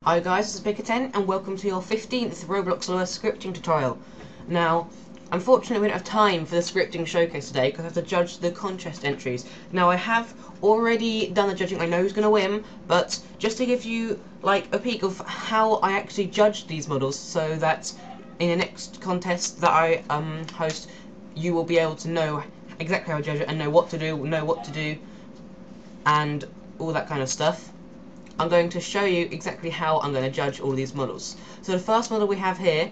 Hi guys, this is Bigger10 and welcome to your 15th Roblox Lua scripting tutorial. Now, unfortunately we don't have time for the scripting showcase today because I have to judge the contest entries. Now I have already done the judging, I know who's going to win, but just to give you like a peek of how I actually judge these models so that in the next contest that I host, you will be able to know exactly how I judge it and know what to do, and all that kind of stuff. I'm going to show you exactly how I'm going to judge all these models. So the first model we have here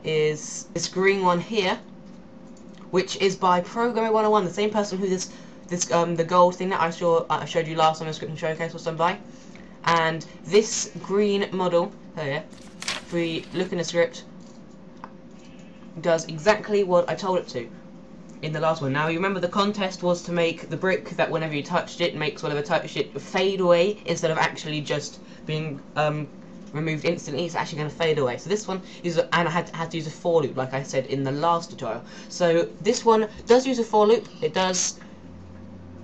is this green one here, which is by Programmer 101, the same person who the gold thing that I showed you last on the scripting showcase was done by. And this green model here, if we look in the script, does exactly what I told it to in the last one. Now you remember the contest was to make the brick that whenever you touched it makes whatever touched it fade away instead of actually just being removed instantly. It's actually going to fade away. So this one is, and I had to use a for loop like I said in the last tutorial. So this one does use a for loop. It does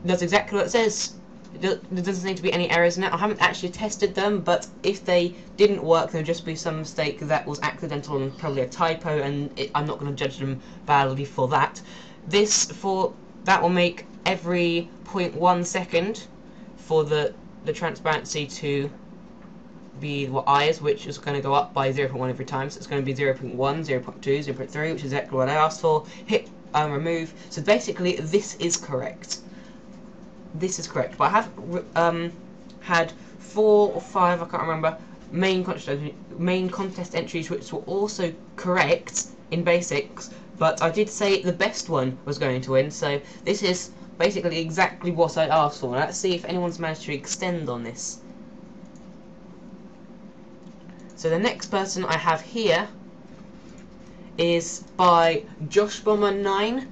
exactly what it says. There doesn't seem to be any errors in it. I haven't actually tested them, but if they didn't work, there would just be some mistake that was accidental and probably a typo, and I'm not going to judge them badly for that. That will make every 0.1 second for the transparency to be what I is, which is going to go up by 0.1 every time. So it's going to be 0.1, 0.2, 0.3, which is exactly what I asked for. Hit remove. So basically, this is correct. This is correct. But I have had 4 or 5, I can't remember, main contest entries which were also correct in basics. But I did say the best one was going to win, so this is basically exactly what I asked for. Now let's see if anyone's managed to extend on this. So the next person I have here is by JoshBomber9,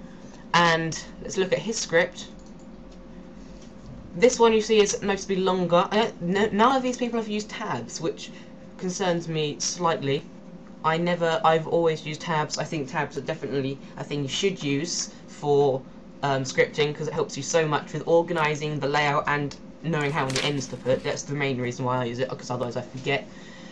and let's look at his script. This one you see is noticeably longer. None of these people have used tabs, which concerns me slightly. I've always used tabs. I think tabs are definitely a thing you should use for scripting because it helps you so much with organising the layout and knowing how many ends to put. That's the main reason why I use it, because otherwise I forget.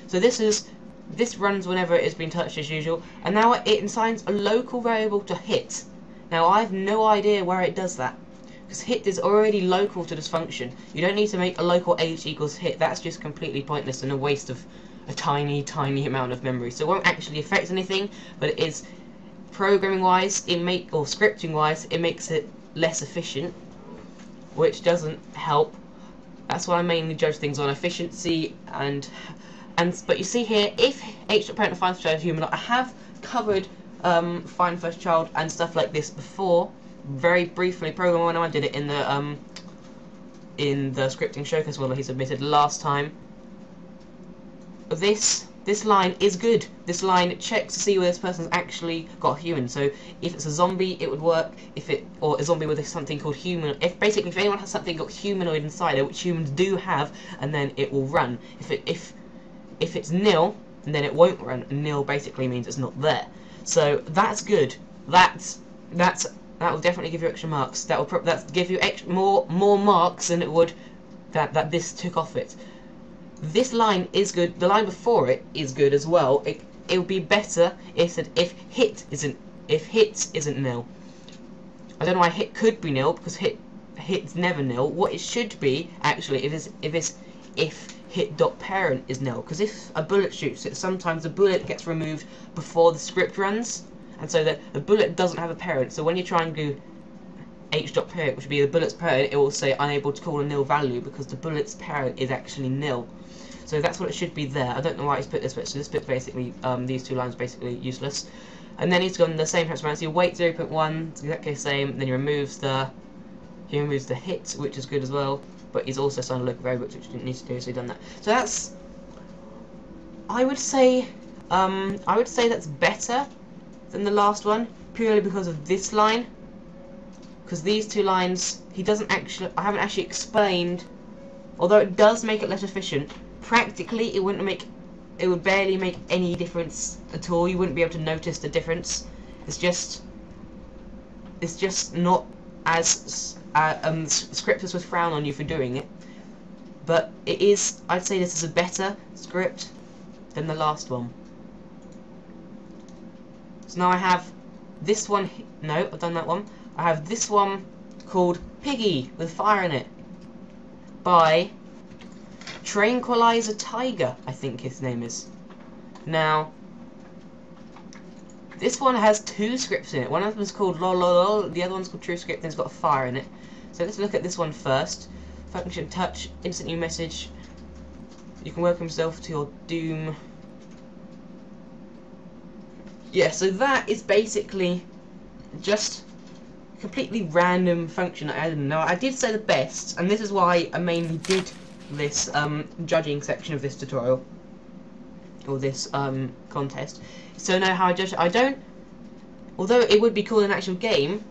So this runs whenever it has been touched as usual, and now it assigns a local variable to hit. Now I have no idea where it does that, because hit is already local to this function. You don't need to make a local h equals hit. That's just completely pointless and a waste of a tiny amount of memory. So it won't actually affect anything, but it is programming wise, or scripting wise, it makes it less efficient, which doesn't help. That's why I mainly judge things on efficiency but you see here, if h.parent finds child human, I have covered find first child and stuff like this before, very briefly. Programmer 101 did it in the scripting showcase model he submitted last time. This line is good. This line checks to see whether this person's actually got human. So if it's a zombie, it would work. Or a zombie with something called human. If anyone has something got humanoid inside it, which humans do have, and then it will run. If it's nil, then it won't run. Nil basically means it's not there. So that's good. That will definitely give you extra marks. That will give you more marks than it would that this took off it. This line is good. The line before it is good as well. It would be better if hit isn't nil. I don't know why hit could be nil, because hit's never nil. What it should be actually if hit.parent is nil, because if a bullet shoots it, sometimes the bullet gets removed before the script runs, and so the bullet doesn't have a parent. So when you try and do h.parent, which would be the bullet's parent, it will say unable to call a nil value because the bullet's parent is actually nil. So that's what it should be there. I don't know why he's put this bit. So this bit basically, these two lines are basically useless. And then he's gone the same transparency. Weight 0.1, it's exactly the same. Then he removes the hit, which is good as well. But he's also assigned a local variable, which he didn't need to do, so he's done that. So that's, I would say that's better than the last one, purely because of this line. Because these two lines, I haven't actually explained, although it does make it less efficient, practically it would barely make any difference at all. You wouldn't be able to notice the difference. It's just not as scripters would frown on you for doing it. but it is, I'd say this is a better script than the last one. So now I have this one, no, I've done that one. I have this one called Piggy with fire in it by Trainquilisertrigger, I think his name is. Now, this one has two scripts in it. One of them is called lol, the other one's called TrueScript, and it's got a fire in it. So let's look at this one first. Function touch, instant new message. You can welcome yourself to your doom. Yeah, so that is basically just a completely random function. I don't know. I did say the best, and this is why I mainly did this judging section of this tutorial, or this contest. So know how I judge it. I don't, although it would be cool in an actual game,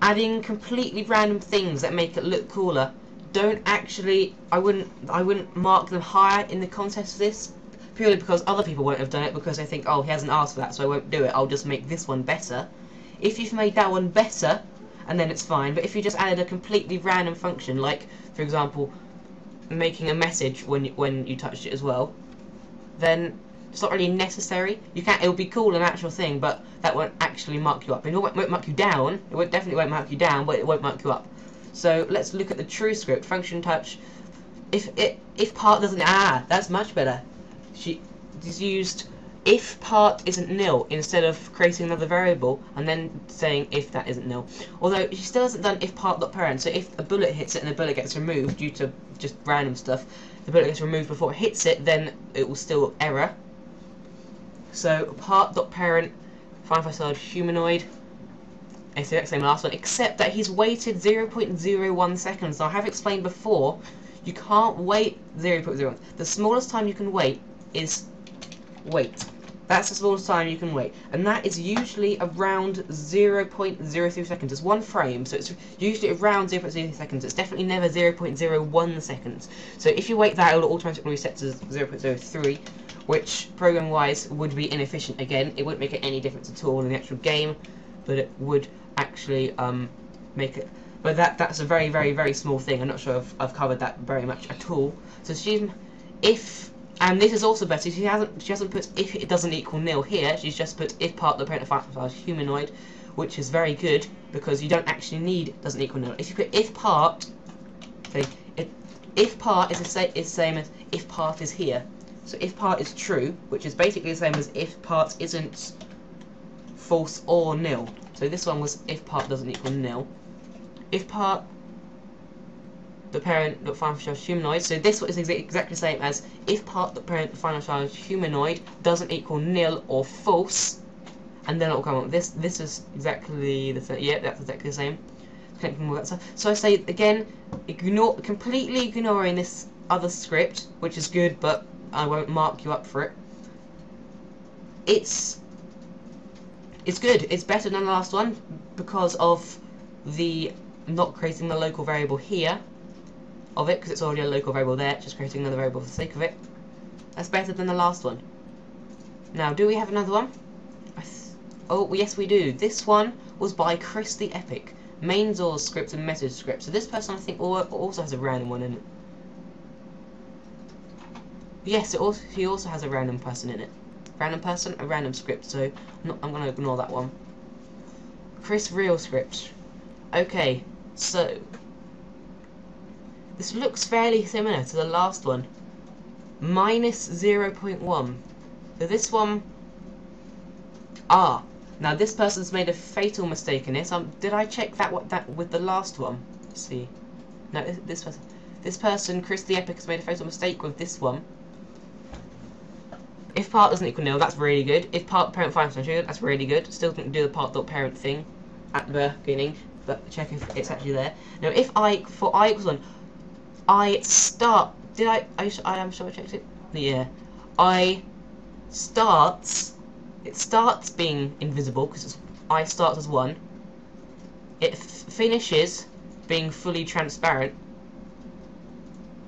adding completely random things that make it look cooler don't actually, I wouldn't mark them higher in the contest for this, purely because other people won't have done it because they think, oh, he hasn't asked for that, so I won't do it, I'll just make this one better. If you've made that one better, and then it's fine, but if you just added a completely random function, like, for example, making a message when you touched it as well, then it's not really necessary. You can't. It will be cool an actual thing, but that won't actually mark you up. It won't mark you down. Definitely won't mark you down, but it won't mark you up. So let's look at the true script. Function touch. If part doesn't, that's much better. She's used if part isn't nil instead of creating another variable and then saying if that isn't nil. Although she still hasn't done if part.parent. So if a bullet hits it and the bullet gets removed due to just random stuff, the bullet gets removed before it hits it, then it will still error. So part.parent, find humanoid. It's the exact same last one, except that he's waited 0.01 seconds. Now I have explained before, you can't wait 0.01. The smallest time you can wait is wait. That's the smallest time you can wait, and that is usually around 0.03 seconds. It's one frame, so it's usually around 0.03 seconds. It's definitely never 0.01 seconds. So if you wait that, it will automatically reset to 0.03, which program-wise would be inefficient again. It wouldn't make it any difference at all in the actual game, but it would actually make it. But that's a very, very, very small thing. I'm not sure if I've covered that very much at all. So and this is also better. She hasn't put if it doesn't equal nil here. She's just put if part the parent of humanoid, which is very good because you don't actually need doesn't equal nil. If you put if part, say if part is the same as if part is here. So if part is true, which is basically the same as if part isn't false or nil. So this one was if part doesn't equal nil. If part the parent the final child humanoid. So this is exactly the same as if part the parent the final child humanoid doesn't equal nil or false, and then it will come up. This is exactly the same. Yeah, that's exactly the same. Connecting all that stuff. So I say again, completely ignoring this other script, which is good, but I won't mark you up for it. It's good. It's better than the last one because of the not creating the local variable here of it, because it's already a local variable there, just creating another variable for the sake of it. That's better than the last one. Now, do we have another one? Oh, yes we do. This one was by Chris the Epic. Main source script and message script. So this person I think also has a random one in it. Yes, he also has a random person in it. Random person, a random script, so I'm going to ignore that one. Chris real script. Okay, so this looks fairly similar to the last one. Minus 0.1. So this one... now this person's made a fatal mistake in this. Did I check that with the last one? Let's see. No, this person, Chris the Epic, has made a fatal mistake with this one. If part doesn't equal nil, that's really good. If part parent finds true, that's really good. Still didn't do the part.parent thing at the beginning, but check if it's actually there. Now, if for I equals 1, I'm sure I checked it. Yeah, it starts being invisible because I starts as 1. It finishes being fully transparent,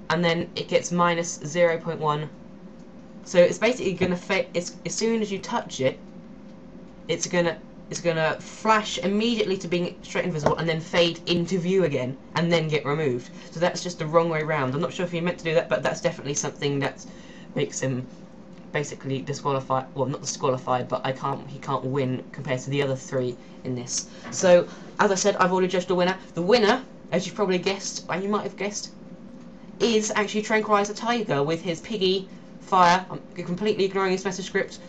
and then it gets minus 0.1. So it's basically gonna as soon as you touch it, it's gonna is going to flash immediately to being straight invisible and then fade into view again and then get removed. So that's just the wrong way round. I'm not sure if he meant to do that, but that's definitely something that makes him basically disqualified. Well, not disqualified, but he can't win compared to the other 3 in this. So as I said, I've already judged the winner. The winner, as you've probably guessed, and you might have guessed, is actually Trainquilisertrigger with his piggy fire. I'm completely ignoring his message script.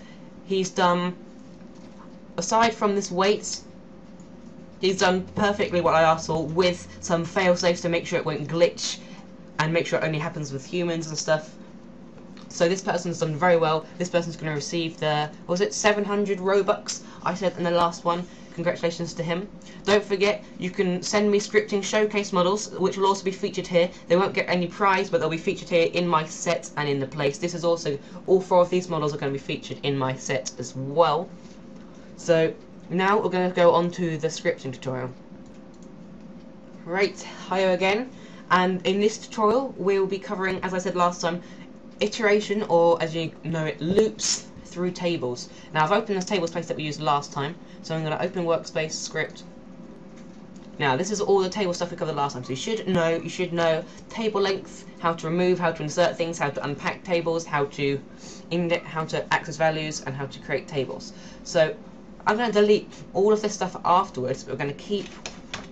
He's done, aside from this weight, he's done perfectly what I asked for, with some fail-safes to make sure it won't glitch and make sure it only happens with humans and stuff. So this person's done very well. This person's going to receive the, what was it, 700 Robux I said in the last one. Congratulations to him. Don't forget, you can send me scripting showcase models, which will also be featured here. They won't get any prize, but they'll be featured here in my set and in the place. This is also, all 4 of these models are going to be featured in my set as well. So now we're going to go on to the scripting tutorial. Right, hiyo again. And in this tutorial, we'll be covering, as I said last time, iteration, or as you know it, loops through tables. Now I've opened this table space that we used last time, so I'm going to open workspace script. Now this is all the table stuff we covered last time, so you should know table length, how to remove, how to insert things, how to unpack tables, how to index, how to access values, and how to create tables. So I'm going to delete all of this stuff afterwards, but we're going to keep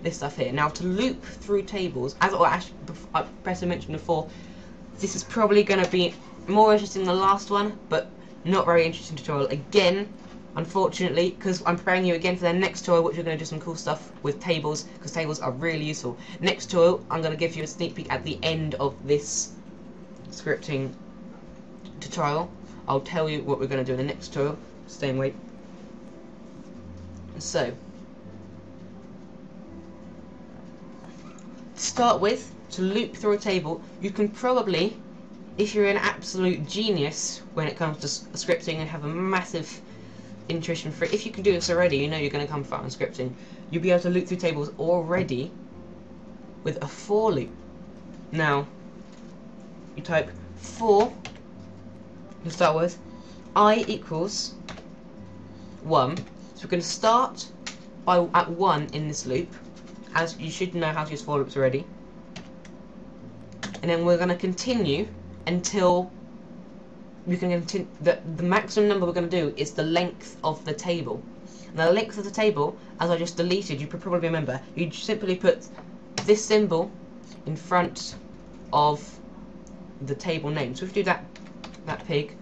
this stuff here. Now to loop through tables, as I better mentioned before, this is probably going to be more interesting than the last one, but not very interesting tutorial again, unfortunately, because I'm preparing you again for the next tutorial, which we're going to do some cool stuff with tables, because tables are really useful. Next tutorial, I'm going to give you a sneak peek at the end of this scripting tutorial. I'll tell you what we're going to do in the next tutorial. Stay and wait. So, to start with, to loop through a table, you can probably, if you're an absolute genius when it comes to scripting and have a massive intuition for it, if you can do this already, you know you're going to come far in scripting, you'll be able to loop through tables already with a for loop. Now, you type for, to start with, I equals 1. So we're going to start at 1 in this loop, as you should know how to use for loops already. And then we're going to continue until we can continue. The maximum number we're going to do is the length of the table. Now the length of the table, as I just deleted, you could probably remember, you simply put this symbol in front of the table name. So if you do that pig,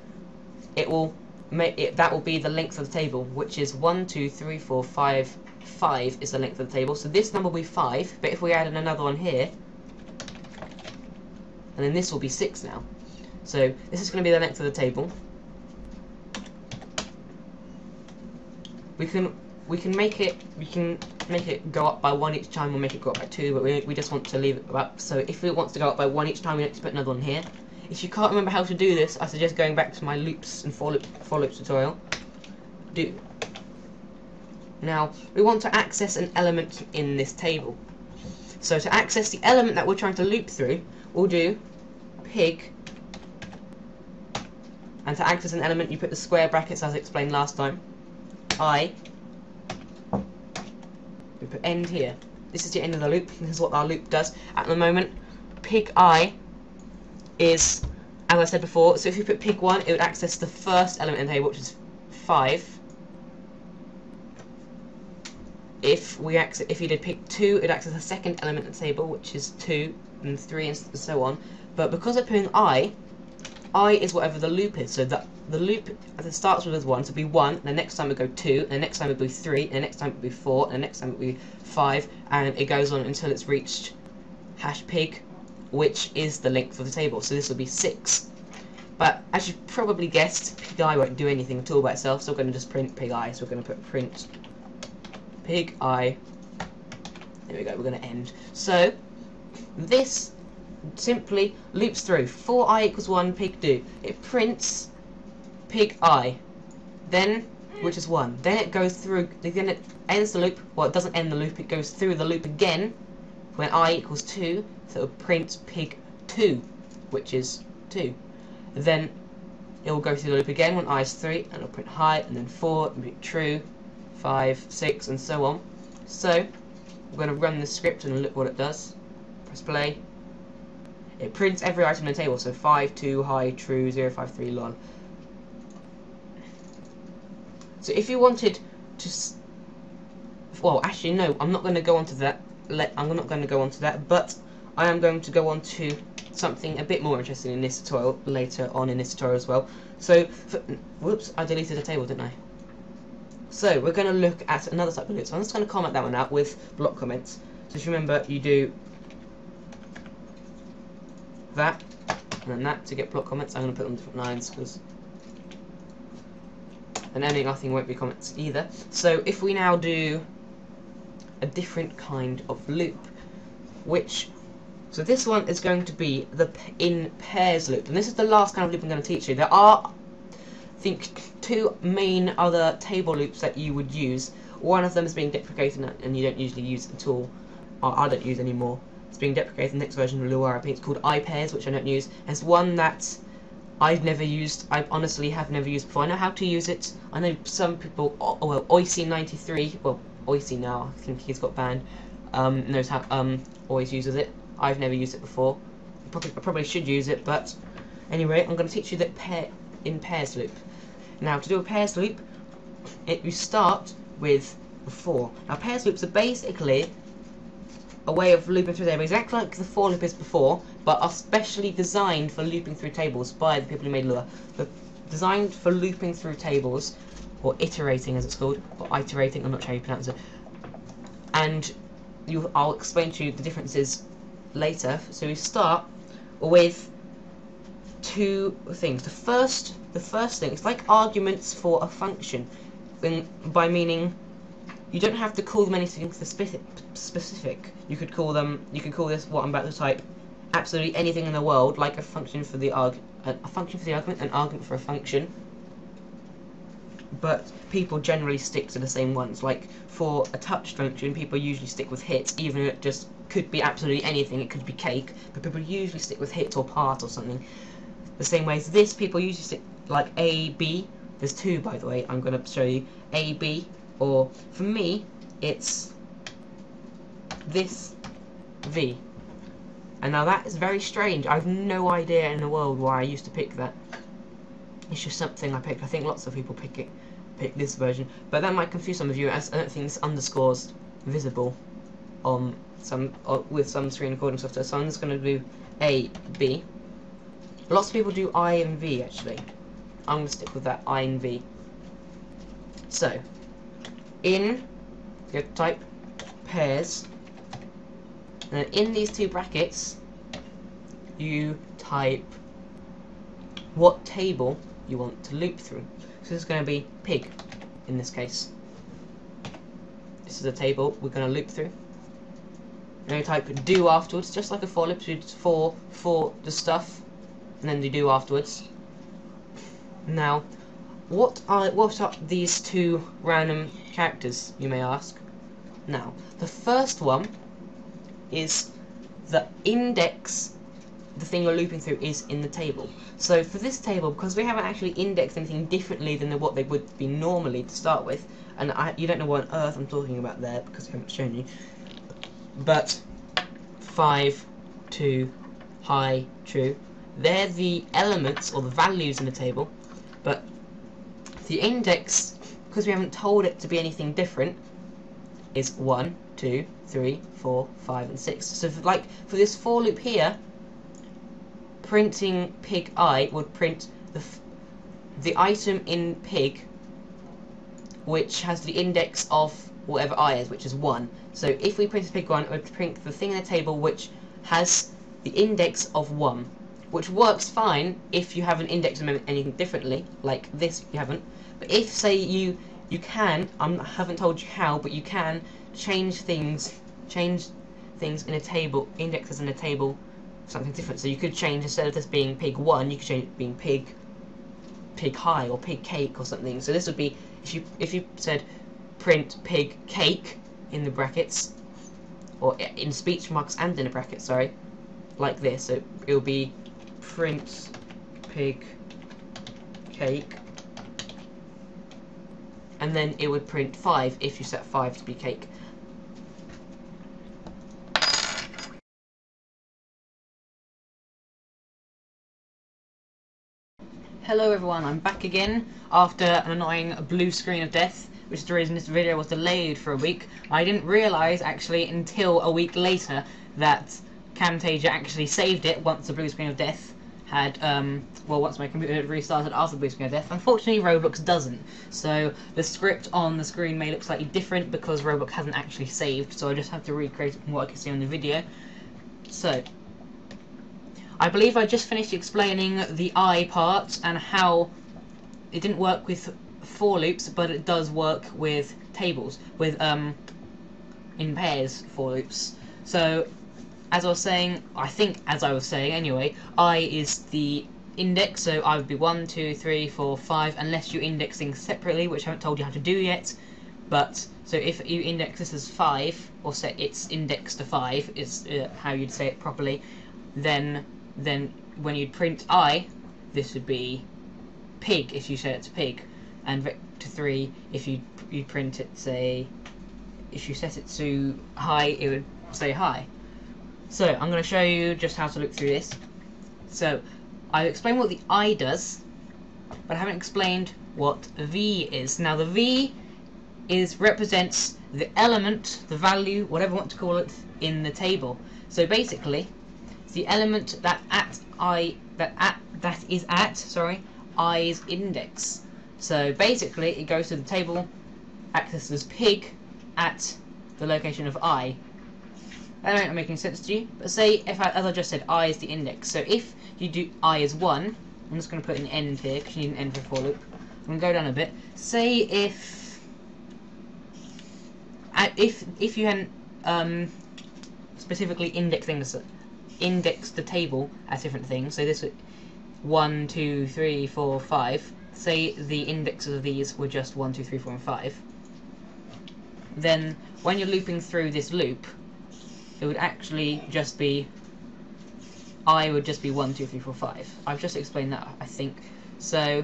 it will make it, that will be the length of the table, which is 1, 2, 3, 4, 5. 5 is the length of the table. So this number will be 5, but if we add another one here, and then this will be 6 now. So this is going to be the length of the table. We can make it go up by 1 each time, or make it go up by 2, but we just want to leave it up. So if it wants to go up by 1 each time, we need to put another one here. If you can't remember how to do this, I suggest going back to my loops and for loops tutorial. Now we want to access an element in this table. So to access the element that we're trying to loop through, we'll do pig, and to access an element you put the square brackets as explained last time. I, we put end here. This is the end of the loop. This is what our loop does at the moment. Pig I is, as I said before, so if you put pig 1, it would access the first element in the table, which is 5. If you did pig 2, it would access the second element in the table, which is 2, and 3, and so on. But because I'm putting I is whatever the loop is. So the loop, as it starts with 1, so it'll be 1, and the next time it will go 2, and the next time it will be 3, and the next time it will be 4, and the next time it will be 5, and it goes on until it's reached hash pig, which is the length of the table. So this will be 6. But as you probably guessed, pig I won't do anything at all by itself, so we're going to just print pig I. So we're going to put print pig I. There we go, we're going to end. So this simply loops through for I equals 1 pig do. It prints pig I, then, which is 1. Then it goes through, then it ends the loop. Well, it doesn't end the loop, it goes through the loop again when I equals 2, so it will print pig 2, which is 2. Then it will go through the loop again when I is 3, and it'll print high, and then 4, and be true, 5, 6, and so on. So we're going to run this script and look what it does. Press play. It prints every item in the table, so 5, 2, high, true, 0, 5, 3, lol. So if you wanted to, well, actually no, I'm not going to go on to that. I'm not going to go on to that, but I am going to go on to something a bit more interesting in this tutorial later on in this tutorial as well. So, whoops, I deleted a table, didn't I? So we're going to look at another type of loop. So I'm just going to comment that one out with block comments. So if you remember, you do that and then that to get block comments. I'm going to put them on different lines because and ending nothing won't be comments either. So if we now do a different kind of loop, so this one is going to be the in pairs loop, and this is the last kind of loop I'm going to teach you. There are, I think, 2 main other table loops that you would use. One of them is being deprecated and you don't usually use at all, or I don't use anymore. It's being deprecated in the next version of Lua. I think it's called ipairs, which I don't use. There's one that I've never used. I honestly have never used before. I know how to use it. I know some people, well, Oicy93, well, Oicy now, I think he's got banned, knows how, always uses it. I've never used it before. I probably should use it, but anyway, I'm going to teach you the in pairs loop. Now, to do a pairs loop, you start with the for. Now, pairs loops are basically a way of looping through tables, exactly like the for loop is before, but are specially designed for looping through tables by the people who made Lua. They're designed for looping through tables, or iterating as it's called, or iterating, I'm not sure how you pronounce it. And I'll explain to you the differences later. So we start with 2 things. The first thing, it's like arguments for a function, by meaning you don't have to call them anything specific. You could call this, what I'm about to type, absolutely anything in the world, like a function for the argument, an argument for a function. But people generally stick to the same ones. Like for a touch function, people usually stick with hit, even if it just could be absolutely anything. It could be cake, but people usually stick with hit or part or something. The same way as this, people usually stick like A, B. There's 2, by the way. I'm going to show you A, B, or for me, it's this V. And now that is very strange. I have no idea in the world why I used to pick that. It's just something I picked. I think lots of people pick this version, but that might confuse some of you, as I don't think this underscore's visible on with some screen recording software. So I'm just going to do A, B. Lots of people do I and V actually. I'm going to stick with that, I and V. So you type pairs, and then in these 2 brackets you type what table you want to loop through. So this is going to be pig in this case. This is a table we're going to loop through. And you type do afterwards, just like a for loop, for the stuff, and then you do afterwards. Now, what are these 2 random characters, you may ask? Now, the first one is the index. The thing you're looping through is in the table. So for this table, because we haven't actually indexed anything differently than what they would be normally to start with, and you don't know what on earth I'm talking about there because I haven't shown you, but 5, 2, high, true, they're the elements or the values in the table, but the index, because we haven't told it to be anything different, is 1, 2, 3, 4, 5, and 6. So for this for loop here, printing pig I would print the item in pig, which has the index of whatever I is, which is 1. So if we printed pig 1, it would print the thing in the table which has the index of 1, which works fine if you haven't indexed anything differently, like this you haven't. But if, say, you can, I haven't told you how, but you can change things in a table, indexes in a table, something different. So you could change, instead of this being pig 1, you could change it being pig high or pig cake or something. So this would be, if you said print pig cake in the brackets, or in speech marks and in a bracket, sorry, like this. So it will be print pig cake, and then it would print 5 if you set 5 to be cake. Hello everyone, I'm back again after an annoying blue screen of death, which is the reason this video was delayed for a week. I didn't realise actually until a week later that Camtasia actually saved it once the blue screen of death had, once my computer had restarted after the blue screen of death. Unfortunately, Roblox doesn't. So the script on the screen may look slightly different because Roblox hasn't actually saved, so I just have to recreate it from what I can see on the video. So, I believe I just finished explaining the I part and how it didn't work with for loops, but it does work with tables, with in pairs for loops. So, as I was saying, as I was saying anyway, I is the index, so I would be 1, 2, 3, 4, 5, unless you index things separately, which I haven't told you how to do yet. But, so if you index this as 5, or set its index to 5, is how you'd say it properly, then when you'd print I, this would be pig if you set it to pig, and vector 3 if you'd print it, say, if you set it to hi, it would say hi. So I'm going to show you just how to look through this. So I've explained what the I does, but I haven't explained what V is. Now the V represents the element, the value, whatever you want to call it, in the table. So basically, it's the element that is at I's index. So basically, it goes to the table, accesses pig at the location of I. That might not make any sense to you, but say, as I just said, I is the index. So if you do I is 1, I'm just going to put an end here because you need an end for a for loop. I'm going to go down a bit. Say if you hadn't specifically indexed the table as different things. So this would 1, 2, 3, 4, 5. Say the indexes of these were just 1, 2, 3, 4, and 5. Then when you're looping through this loop, it would actually just be I would just be 1, 2, 3, 4, 5. I've just explained that, I think. So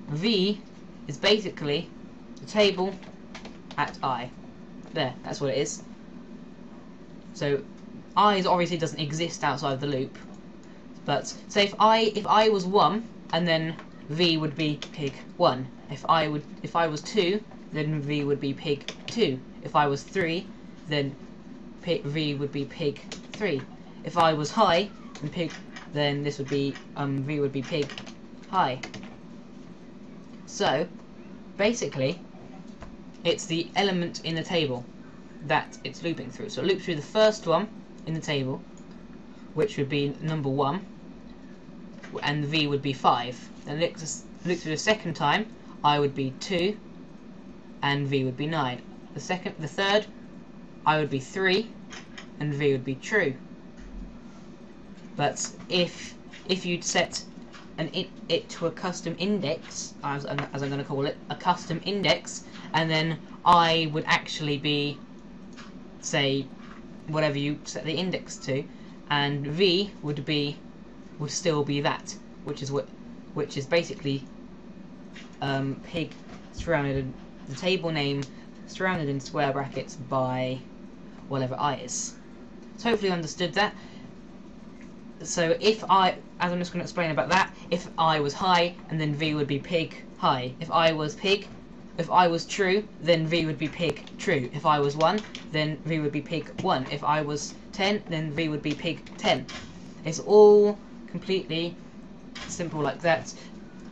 V is basically the table at I. There, that's what it is. So I obviously doesn't exist outside of the loop. But say if I was 1, and then V would be pig 1. If I was 2, then V would be pig 2. If I was 3, then V would be pig 3. If I was high, then this would be V would be pig high. So basically, it's the element in the table that it's looping through. So it loops through the first one in the table, which would be number 1, and V would be 5. Then loop through the second time, I would be 2, and V would be 9. The third, I would be 3, and V would be true. But if you'd set it to a custom index, as I'm going to call it, a custom index, and then I would actually be, say, whatever you set the index to, and V would still be that, which is basically pig surrounded in the table name surrounded in square brackets by whatever I is. So hopefully you understood that. So as I'm just going to explain about that, if I was high, and then V would be pig high. If I was true, then V would be pig true. If I was 1, then V would be pig 1. If I was 10, then V would be pig 10. It's all completely simple like that.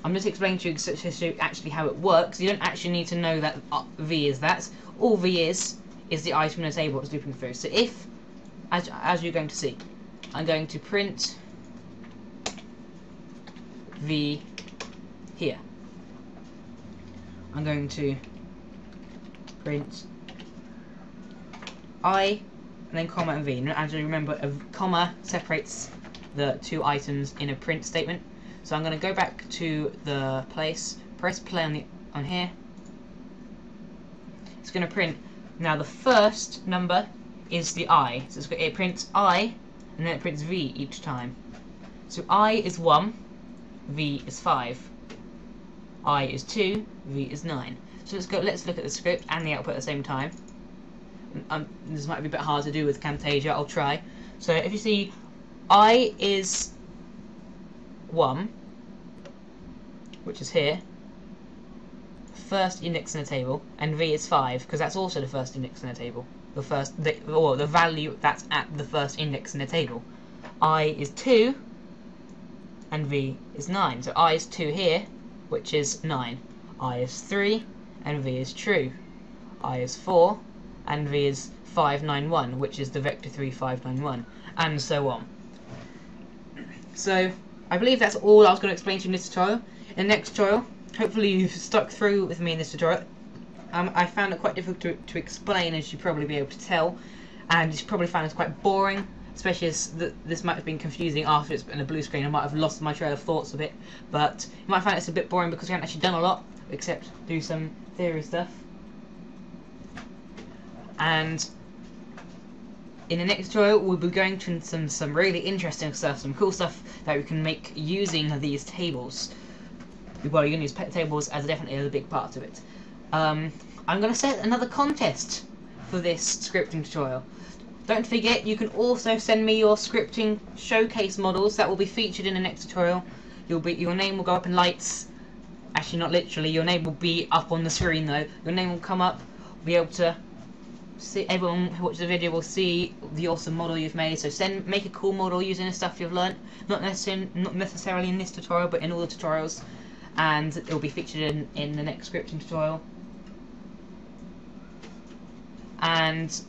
I'm just explaining to you actually how it works. You don't actually need to know that V is that. All V is the item in the table it's looping through. So if, as you're going to see, I'm going to print V here. I'm going to print I, and then comma and V. And as you remember, a comma separates the two items in a print statement. So I'm going to go back to the place, press play on here. It's going to print. Now the first number is the I. So it prints I, and then it prints V each time. So I is 1, V is 5. I is 2, V is 9. So let's look at the script and the output at the same time. This might be a bit hard to do with Camtasia, I'll try. So if you see I is 1, which is here, first index in the table, and V is 5, because that's also the first index in the table. The value that's at the first index in the table. I is 2, and V is 9. So I is 2 here, which is 9. I is 3, and V is true. I is 4, and V is 591, which is the vector 3591, and so on. So I believe that's all I was going to explain to you in this tutorial. In the next tutorial, hopefully you've stuck through with me in this tutorial. I found it quite difficult to explain, as you probably be able to tell, and you probably found it quite boring, especially as this might have been confusing after it's been a blue screen. I might have lost my trail of thoughts a bit, but you might find it's a bit boring because we haven't actually done a lot except do some theory stuff. And in the next tutorial we'll be going to some really interesting stuff, some cool stuff that we can make using these tables. Well, you're going to use tables as definitely a big part of it. I'm going to set another contest for this scripting tutorial. Don't forget, you can also send me your scripting showcase models that will be featured in the next tutorial. Your name will go up in lights. Actually, not literally. Your name will be up on the screen though. Your name will come up. We'll be able to see. Everyone who watches the video will see the awesome model you've made. So make a cool model using the stuff you've learnt. Not necessarily in this tutorial, but in all the tutorials. And it will be featured in the next scripting tutorial. And is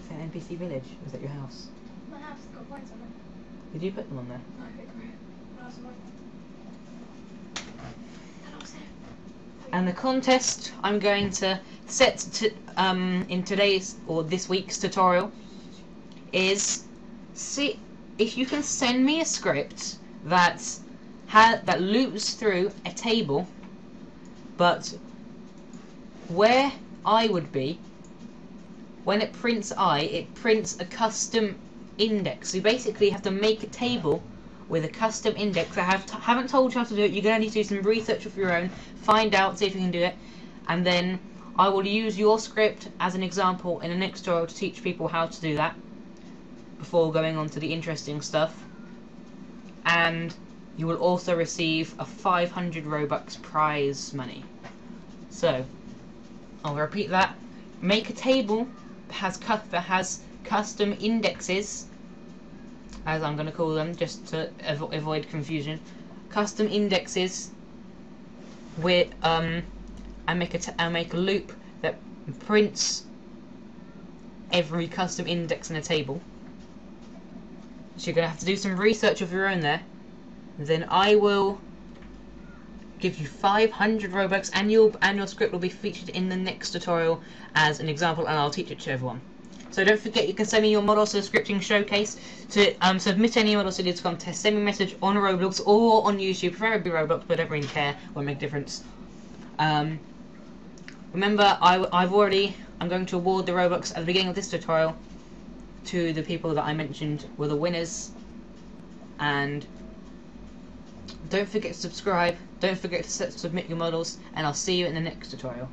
that NPC village? Or is that your house? My house has got points on it. Did you put them on there? Okay, great. What else am I? And the contest I'm going to set to in today's or this week's tutorial is, see if you can send me a script that loops through a table, but where I would be, when it prints I, it prints a custom index. So you basically have to make a table with a custom index. I haven't told you how to do it. You're going to need to do some research of your own, find out, see if you can do it, and then I will use your script as an example in the next tutorial to teach people how to do that before going on to the interesting stuff. And you will also receive a 500 Robux prize money. So I'll repeat that. Make a table that has custom indexes, as I'm going to call them, just to avoid confusion. Custom indexes with and make a loop that prints every custom index in a table. So you're going to have to do some research of your own there. Then I will give you 500 Robux, and your script will be featured in the next tutorial as an example, and I'll teach it to everyone. So don't forget, you can send me your models to the scripting showcase. To submit any models to this contest, send me a message on Roblox or on YouTube, preferably Roblox, but I don't really care, won't make a difference. Remember, I'm going to award the Robux at the beginning of this tutorial to the people that I mentioned were the winners. And don't forget to subscribe, don't forget to submit your models, and I'll see you in the next tutorial.